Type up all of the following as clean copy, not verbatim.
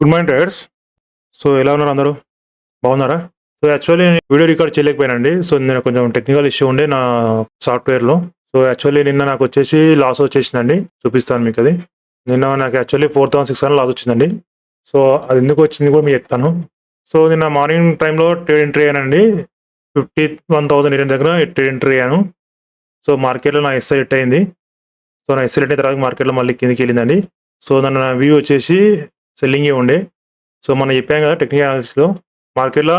Good morning traders. So, ఎలా ఉన్నారు అందరూ? బాగున్నారా? సో, యాక్చువల్లీ వీడియో రికార్డ్ చేయలేకపోయానండి. సో, నేను కొంచెం టెక్నికల్ ఇష్యూ ఉండే నా సాఫ్ట్‌వేర్‌లో. సో, యాక్చువల్లీ నిన్న నాకొచ్చేసి లాస్ వచ్చేసిందండి. చూపిస్తాను మీకది. నిన్న నాకు యాక్చువల్లీ 4,600 లాస్ వచ్చిందండి. సో, అది ఎందుకు వచ్చింది కూడా మీకు చెప్తాను. సో, నిన్న మార్నింగ్ టైమ్‌లో ట్రేడ్ ఎంట్రీ అయ్యానండి. 51,800 దగ్గర ట్రేడ్ ఎంట్రీ అయ్యాను. సో, మార్కెట్‌లో నా ఎస్ఐ హిట్ అయింది. సో, నా ఎస్ఐ హిట్ అయిన తర్వాత మార్కెట్‌లో మళ్ళీ కిందకెళ్ళిందండి. సో, నా వ్యూ వచ్చేసి సెల్లింగే ఉండే. సో, మనం చెప్పాం కదా టెక్నికల్ అనాలిసిస్‌లో మార్కెట్‌లో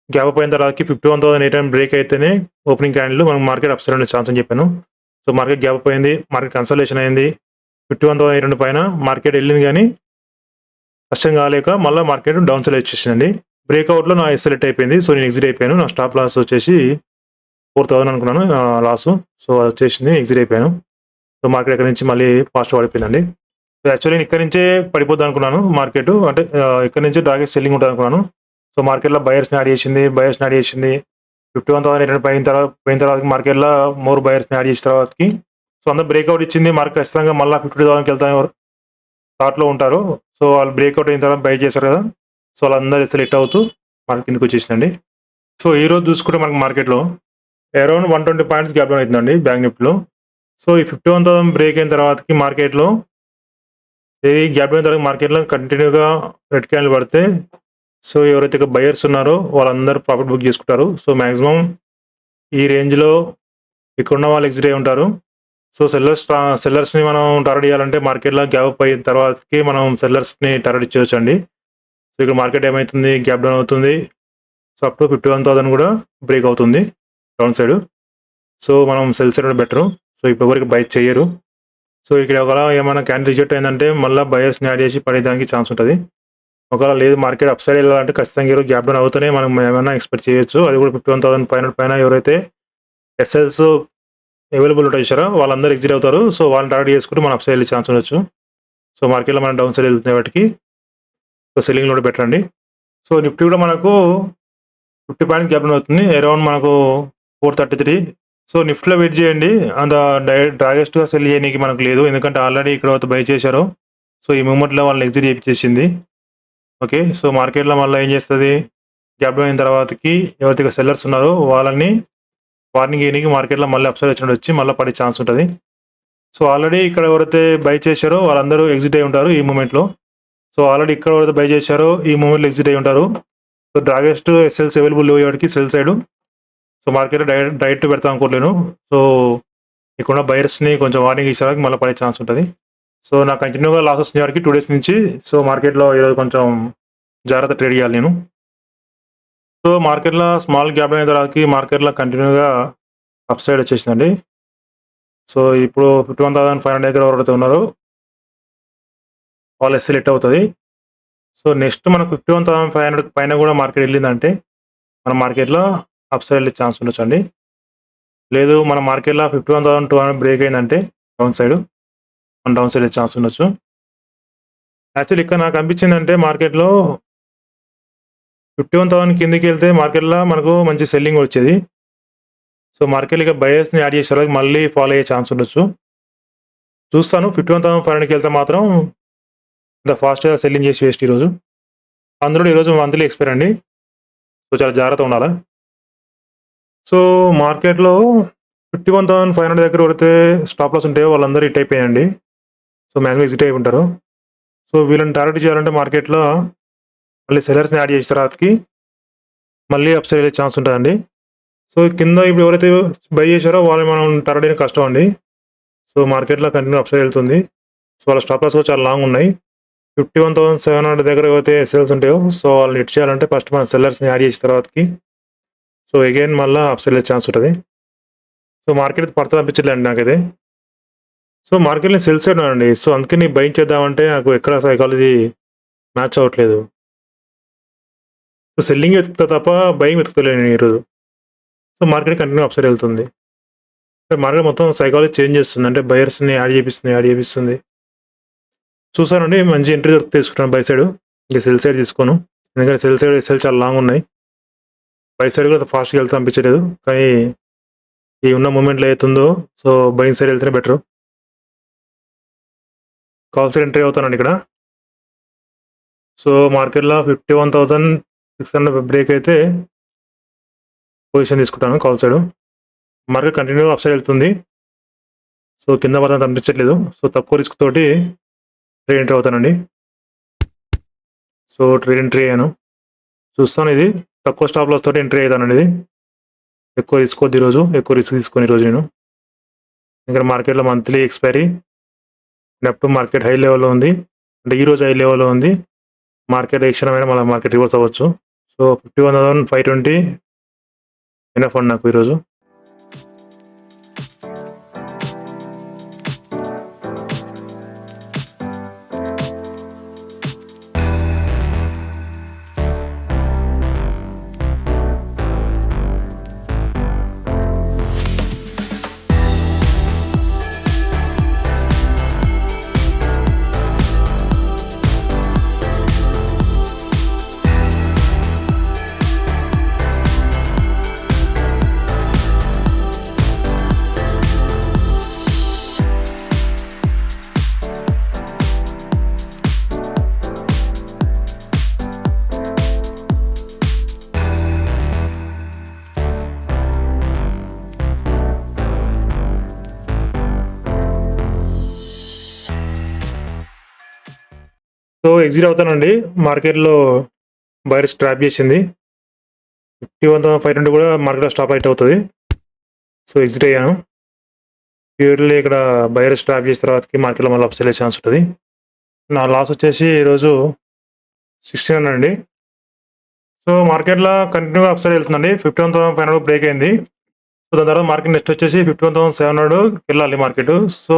గ్యాప్ అప్ అయిన తర్వాతకి 51,800 బ్రేక్ అయితేనే ఓపెనింగ్ క్యాండిల్ మనం మార్కెట్ అప్ సైడ్ ఉండే ఛాన్స్ అని చెప్పాను. సో, మార్కెట్ గ్యాప్ అప్ అయింది. మార్కెట్ కన్సల్టేషన్ అయింది. 51,800 పైన మార్కెట్ ఎళ్ళింది గానీ కష్టం కాలేక మళ్ళా మార్కెట్ డౌన్ సైడ్ వచ్చేసిందండి. బ్రేక్‌ఔట్‌లో నా ఎస్ సెలెక్ట్ అయిపోయింది. సో, నేను ఎగ్జిట్ అయిపోయాను. నా స్టాప్ లాస్ వచ్చేసి 4,000 అనుకున్నాను లాసు. సో, అదొచ్చేసింది. ఎగ్జిట్ అయిపోయాను. సో, మార్కెట్ అక్కడి నుంచి మళ్ళీ ఫాస్ట్‌గా పడిపోయిందండి. సో, యాక్చువల్లీ నేను ఇక్కడి నుంచే పడిపోద్దనుకున్నాను మార్కెటు. అంటే ఇక్కడి నుంచి టార్గెట్ సెల్లింగ్ ఉంటదనుకున్నాను. సో, మార్కెట్‌లో బయర్స్‌ని యాడ్ చేసింది. 51,800 పోయిన తర్వాత మార్కెట్‌లో మోర్ బయర్స్‌ని యాడ్ చేసిన తర్వాతకి సో, అందరూ బ్రేక్‌ఔట్ ఇచ్చింది. మార్కెట్ ఖచ్చితంగా మళ్ళా 52,000కి వెళ్తాం థాట్‌లో ఉంటారు. సో, వాళ్ళు బ్రేక్‌ఔట్ అయిన తర్వాత బై చేశారు కదా! సో, వాళ్ళందరూ సెలెక్ట్ అవుతూ మార్కెట్ కిందకొచ్చేసిందండి. సో, ఈరోజు చూసుకుంటే మనకు మార్కెట్‌లో అరౌండ్ 120 పాయింట్స్ గ్యాప్ డౌన్ అయితుందండి బ్యాంక్ నిఫ్టీలో. సో, ఈ 51,000 బ్రేక్ అయిన తర్వాతకి మార్కెట్‌లో గ్యాప్ డౌన్ తర్వాత మార్కెట్‌లో కంటిన్యూగా రెడ్ క్యాండిల్ పడితే సో, ఎవరైతే ఇక బయర్స్ ఉన్నారో వాళ్ళందరూ ప్రాఫిట్ బుక్ చేసుకుంటారు. సో, మాక్సిమం ఈ రేంజ్‌లో ఇక్కడున్న వాళ్ళు ఎగ్జిట్ అయ్యి ఉంటారు. సో, సెల్లర్స్‌ని మనం టార్గెట్ చేయాలంటే మార్కెట్‌లో గ్యాప్ అప్ అయిన తర్వాతకి మనం సెల్లర్స్‌ని టార్గెట్ చేయొచ్చండి. సో, ఇక్కడ మార్కెట్ ఏమైతుంది గ్యాప్ డౌన్ అవుతుంది. సో, అప్ టు 51,000 కూడా బ్రేక్ అవుతుంది డౌన్ సైడ్. సో, మనం సెల్ సైడ్ బెటరు. సో, ఇప్పుడు ఎవరికి బై చెయ్యరు. సో, ఇక్కడ ఒకవేళ ఏమైనా క్యాండిల్ రిజెక్ట్ అయిందంటే మళ్ళా బయర్స్‌ని యాడ్ చేసి పడేదానికి ఛాన్స్ ఉంటది. ఒకవేళ లేదు మార్కెట్ అప్ సైడ్ ఎళ్ళాలంటే ఖచ్చితంగా ఈరోజు గ్యాప్ డౌన్ అవుతూనే మనం ఏమైనా ఎక్స్‌పెక్ట్ చేయొచ్చు. అది కూడా 51,500 పైన ఎవరైతే ఎస్ఎల్స్ అవైలబుల్ ఉంటాయి చూసారా? వాళ్ళందరూ ఎగ్జిట్ అవుతారు. సో, వాళ్ళని టార్గెట్ చేసుకుంటే మనం అప్ సైడ్ ఎళ్ళే ఛాన్స్ ఉండొచ్చు. సో, మార్కెట్‌లో మనం డౌన్ సైడ్ ఎళ్తున్న వాటికి సో, సెల్లింగ్‌లో కూడా బెటర్ అండి. సో, నిఫ్టీ కూడా మనకు 50 పాయింట్స్ గ్యాప్ డౌన్ అవుతుంది. అరౌండ్ మనకు 433 సో, నిఫ్టీలో వెయిట్ చేయండి. అంత డ్రాగెస్ట్‌గా సెల్ చేయనీకి మనకు లేదు. ఎందుకంటే ఆల్రెడీ ఇక్కడ బై చేశారు. సో, ఈ మూవ్‌మెంట్‌లో వాళ్ళని ఎగ్జిట్ చేపిచ్చేసింది. ఓకే. సో, మార్కెట్‌లో మళ్ళా ఏం చేస్తది? గ్యాప్ డౌన్ అయిన తర్వాతకి ఎవరైతే ఇక సెల్లర్స్ ఉన్నారో వాళ్ళని వార్నింగ్ ఇయ్యనీకి మార్కెట్‌లో మళ్ళీ అప్ సైడ్ వచ్చినట్టొచ్చి మళ్ళా పడే ఛాన్స్ ఉంటది. సో, ఆల్రెడీ ఇక్కడ ఎవరైతే బై చేశారో వాళ్ళందరూ ఎగ్జిట్ అయ్యి ఉంటారు ఈ మూవ్‌మెంట్‌లో. సో, ఆల్రెడీ ఇక్కడ ఎవరైతే బై చేశారో ఈ మూవ్‌మెంట్‌లో ఎగ్జిట్ అయ్యి ఉంటారు. సో, డ్రాగెస్ట్ ఎస్ఎల్స్ అవైలబుల్ లేవు వాటికి సెల్ సైడు. సో, మార్కెట్‌లో డైరెక్ట్ పెడతాం అనుకోవట్లేను. సో, ఇక్కడున్న బయర్స్‌ని కొంచెం వార్నింగ్ ఇచ్చేవరకు మళ్ళీ పడే ఛాన్స్ ఉంటది. సో, నాకు కంటిన్యూగా లాస్ వస్తున్నాయి వరకి 2 డేస్ నుంచి. సో, మార్కెట్‌లో ఈరోజు కొంచెం జాగ్రత్త ట్రేడ్ చేయాలి నేను. సో, మార్కెట్‌లో స్మాల్ గ్యాప్ అయిన తర్వాతకి మార్కెట్‌లో కంటిన్యూగా అప్ సైడ్ వచ్చేసిందండి. సో, ఇప్పుడు 51,500 దగ్గర ఎవరైతే ఉన్నారో వాళ్ళ ఎస్ఎల్ హిట్ అవుతది. సో, నెక్స్ట్ మనకు 51,500 పైన కూడా మార్కెట్ ఎళ్ళిందంటే మన మార్కెట్‌లో అప్ సైడ్ ఎళ్ళే ఛాన్స్ ఉండొచ్చండి. లేదు మన మార్కెట్‌లో 51,200 బ్రేక్ అయిందంటే డౌన్ సైడ్ మనం డౌన్ సైడ్ ఎళ్ళే ఛాన్స్ ఉండొచ్చు. యాక్చువల్లీ ఇక్కడ నాకు అనిపించిందంటే మార్కెట్‌లో 51,000 కిందకెళ్తే మార్కెట్‌లో మనకు మంచి సెల్లింగ్ వచ్చేది. సో, మార్కెట్‌లో ఇక బయర్స్‌ని యాడ్ చేశారు. మళ్ళీ ఫాలో అయ్యే ఛాన్స్ ఉండొచ్చు. చూస్తాను 51,500కి వెళ్తే మాత్రం ఇంత ఫాస్ట్‌గా సెల్లింగ్ చేసి వేస్ట్ ఈరోజు. అందులో ఈరోజు మంత్లీ ఎక్స్‌పైర్ అండి. సో, చాలా జాగ్రత్తగా ఉండాలా. సో, మార్కెట్‌లో 51,500 దగ్గర ఎవరైతే స్టాప్ లాస్ ఉంటాయో వాళ్ళందరూ హిట్ అయిపోయాయండి. సో, మాక్సిమం ఎగ్జిట్ అయి ఉంటారు. సో, వీళ్ళని టార్గెట్ చేయాలంటే మార్కెట్‌లో మళ్ళీ సెల్లర్స్‌ని యాడ్ చేసిన తర్వాతకి మళ్ళీ అప్ సైడ్ ఎళ్ళే ఛాన్స్ ఉంటదండి. సో, కింద ఇప్పుడు ఎవరైతే బై చేశారో వాళ్ళని మనం టార్గెట్ చేయడం కష్టం అండి. సో, మార్కెట్‌లో కంటిన్యూ అప్ సైడ్ ఎళ్తుంది. సో, వాళ్ళ స్టాప్ లాస్ కూడా చాలా లాంగ్ ఉన్నాయి. 51,700 దగ్గర ఏవైతే సెల్స్ ఉంటాయో సో, వాళ్ళని హిట్ చేయాలంటే ఫస్ట్ మనం సెల్లర్స్‌ని యాడ్ చేసిన తర్వాతకి సో, అగైన్ మళ్ళా అప్ సైడ్ ఎళ్ళే ఛాన్స్ ఉంటది. సో, మార్కెట్ పడతది అనిపించట్లేదండి నాకైతే. సో, మార్కెట్‌లో సెల్ సైడ్ ఉన్నానండి. సో, అందుకని బయింగ్ చేద్దామంటే నాకు ఎక్కడ సైకాలజీ మ్యాచ్ అవ్వట్లేదు. సో, సెల్లింగ్ వెతుకుతా తప్ప బయింగ్ వెతుకుతలేను నేను ఈరోజు. So, market continue up side ఎళ్తుంది. మార్కెట్ మొత్తం సైకాలజీ చేంజ్ చేస్తుంది. అంటే బయర్స్‌ని యాడ్ చేపిస్తుంది. చూసానండి మంచి ఎంట్రీ దొరికితే తీసుకుంటాను బై సైడ్. ఇక సెల్ సైడ్ తీసుకోను. ఎందుకంటే సెల్ చాలా లాంగ్ ఉన్నాయి. బై సైడ్ కూడా ఫాస్ట్‌గా వెళ్తా అనిపించలేదు. కానీ ఈ ఉన్న మూవ్‌మెంట్‌లో ఏతుందో సో, బయింగ్ సైడ్ ఎళ్తేనే బెటరు. కాల్ సైడ్ ఎంట్రీ అవుతానండి ఇక్కడ. సో మార్కెట్‌లో 51,600 బ్రేక్ అయితే పొజిషన్ తీసుకుంటాను కాల్ సైడ్. మార్కెట్ కంటిన్యూగా అప్ సైడ్ వెళ్తుంది. సో కింద పడడం కనిపించట్లేదు. సో తక్కువ రిస్క్ తోటి ట్రేడ్ ఎంటర్ అవుతానండి. సో ట్రేడ్ ఎంట్రీ అయ్యాను. చూస్తాను ఇది తక్కువ స్టాప్ లాస్ తోటి ఎంట్రీ అవుతానండి ఇది. ఎక్కువ రిస్క్ వద్దు ఈరోజు. ఎక్కువ రిస్క్ తీసుకోను ఈరోజు నేను. ఇక్కడ మార్కెట్‌లో monthly expiry NEFT market high లెవెల్‌లో ఉంది. అంటే ఈరోజు హై లెవెల్‌లో ఉంది. మార్కెట్ ఏ క్షణమైనా మళ్ళీ మార్కెట్ రివర్స్ అవ్వచ్చు. సో 51,520 ఎనఫ్ అండి నాకు ఈరోజు. సో ఎగ్జిట్ అవుతానండి. మార్కెట్‌లో బయర్స్ ట్రాప్ చేసింది. 51,500 కూడా మార్కెట్‌లో స్టాప్ అవుట్ అవుతది. సో ఎగ్జిట్ అయ్యాను. ప్యూర్‌లీ ఇక్కడ బయర్స్ ట్రాప్ చేసిన తర్వాతకి మార్కెట్‌లో మళ్ళీ అప్ సైడ్ ఛాన్స్ ఉంటది. నా లాస్ వచ్చేసి ఈరోజు 1600 అండి. సో మార్కెట్‌లో కంటిన్యూగా అప్ సైడ్ వెళ్తుందండి. 51,500 బ్రేక్ అయింది. సో దాని తర్వాత మార్కెట్ నెక్స్ట్ వచ్చేసి 51,700 వెళ్ళాలి మార్కెట్. సో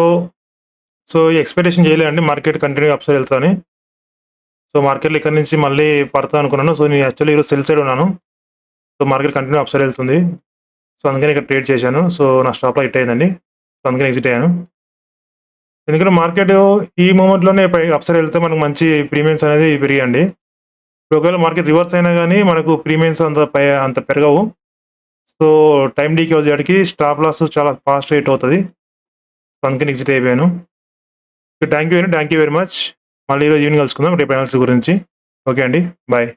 ఈ ఎక్స్‌పెక్టేషన్ చేయలేదండి మార్కెట్ కంటిన్యూగా అప్ సైడ్ వెళ్తదని. సో మార్కెట్‌లో ఇక్కడి నుంచి మళ్ళీ పడతది అనుకున్నాను. సో నేను యాక్చువల్లీ ఈరోజు సెల్ సైడ్ ఉన్నాను. So market continue up side వెళ్తుంది. సో అందుకని ఇక్కడ ట్రేడ్ చేశాను. సో నా స్టాప్‌లో హిట్ అయిందండి. సో అందుకని ఎగ్జిట్ అయ్యాను. ఎందుకంటే మార్కెట్ ఈ మూవ్‌మెంట్‌లోనే అప్ సైడ్ వెళ్తే మనకు మంచి ప్రీమియమ్స్ అనేది పెరిగాయండి. ఒకవేళ మార్కెట్ రివర్స్ అయినా గానీ మనకు ప్రీమియమ్స్ అంత పెరగవు. సో టైమ్ డీకే వచ్చేటికి స్టాప్ లాస్ చాలా ఫాస్ట్‌గా హిట్ అవుతది. సో అందుకని ఎగ్జిట్ అయిపోయాను. Thank you very much. మళ్ళీ ఈరోజు ఈవినింగ్ కలుసుకుందాం రేపు అనాలిసిస్ గురించి. ఓకే అండి. బాయ్.